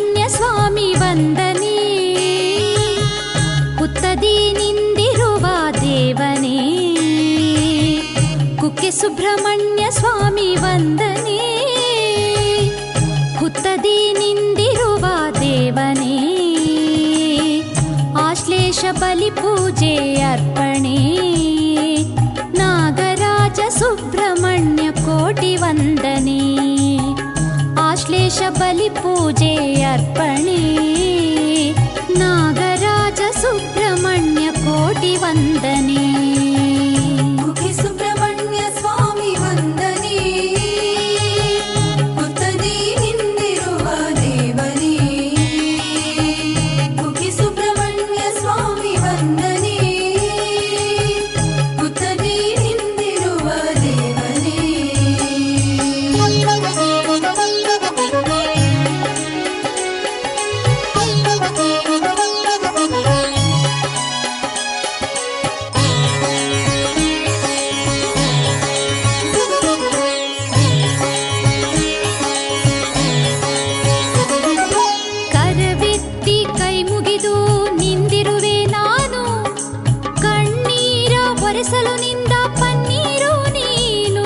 ಸುಬ್ರಹ್ಮಣ್ಯ ಸ್ವಾಮಿ ವಂದನೆ, ಹುತ್ತದಿ ನಿಂದಿರುವ ದೇವನೇ. ಕುಕ್ಕೆ ಸುಬ್ರಹ್ಮಣ್ಯ ಸ್ವಾಮಿ ವಂದನೆ, ಹುತ್ತದಿ ನಿಂದಿರುವ ದೇವನೇ. ಆಶ್ಲೇಷ ಬಲಿ ಪೂಜೆ ಅರ್ಪಣೆ, ನಾಗರಾಜ ಸುಬ್ರಹ್ಮಣ್ಯ ಕೋಟಿ ವಂದನೆ. ಆಶ್ಲೇಷ ಬಲಿ ಪೂಜೆ ಅರ್ಪಣೆ, ನಾಗರಾಜ ಸುಬ್ರಹ್ಮಣ್ಯ ಕೋಟಿ ವಂದನೆ. ಕುಕ್ಕೆ ಸುಬ್ರಹ್ಮಣ್ಯ ಸ್ವಾಮಿ ವಂದನೆ, ಹುತ್ತದಿ ನಿಂದಿರುವ ದೇವನೇ. ಕುಕ್ಕೆ ಸುಬ್ರಹ್ಮಣ್ಯ ಸ್ವಾಮಿ ವಂದನೆ, ಹುತ್ತದಿ ನಿಂದಿರುವ ದೇವನೇ. ಕರವೆತ್ತಿ ಕೈ ಮುಗಿದು ನಿಂದಿರುವೆ ನಾನು, ಕಣ್ಣೀರ ಒರೆಸಲು ನಿಂದ ಪನ್ನೀರು ನೀನು.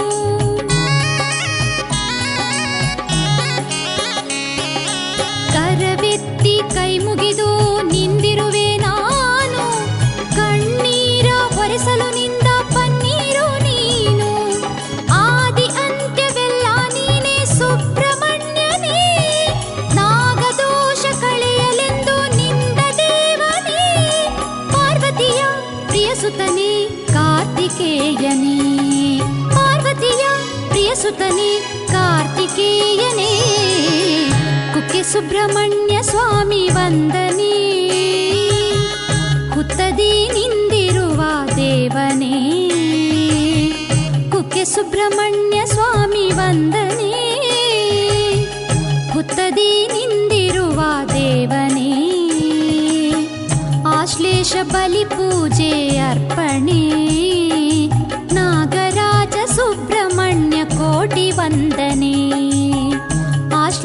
ಕರವೆತ್ತಿ ಕೈ ಮುಗಿದು ನಿಂದಿರುವೆ ನಾನು, ಕಣ್ಣೀರ ಒರೆಸಲು ನಿಂದ ಪನ್ನೀರು ನೀನು. ಆದಿ ಅಂತ್ಯವೆಲ್ಲ ನೀನೇ ಸುಬ್ರಹ್ಮಣ್ಯನೇ, ನಾಗದೋಷ ಕಳೆಯಲೆಂದು ನಿಂದ ದೇವನೇ. ಪಾರ್ವತಿಯ ಪ್ರಿಯಸುತನೇ ಕಾರ್ತಿಕೇಯನೇ, ಪಾರ್ವತಿಯ ಪ್ರಿಯಸುತನೇ ಕಾರ್ತಿಕೇಯನೇ. ಕುಕ್ಕೆ ಸುಬ್ರಹ್ಮಣ್ಯ ಸ್ವಾಮಿ ವಂದನೆ, ಹುತ್ತದಿ ನಿಂದಿರುವ ದೇವನೇ. ಕುಕ್ಕೆ ಸುಬ್ರಹ್ಮಣ್ಯ ಸ್ವಾಮಿ ವಂದನೆ, ಹುತ್ತದಿ ನಿಂದಿರುವ ದೇವನೇ. ಆಶ್ಲೇಷ ಬಲಿ ಪೂಜೆ ಅರ್ಪಣೆ,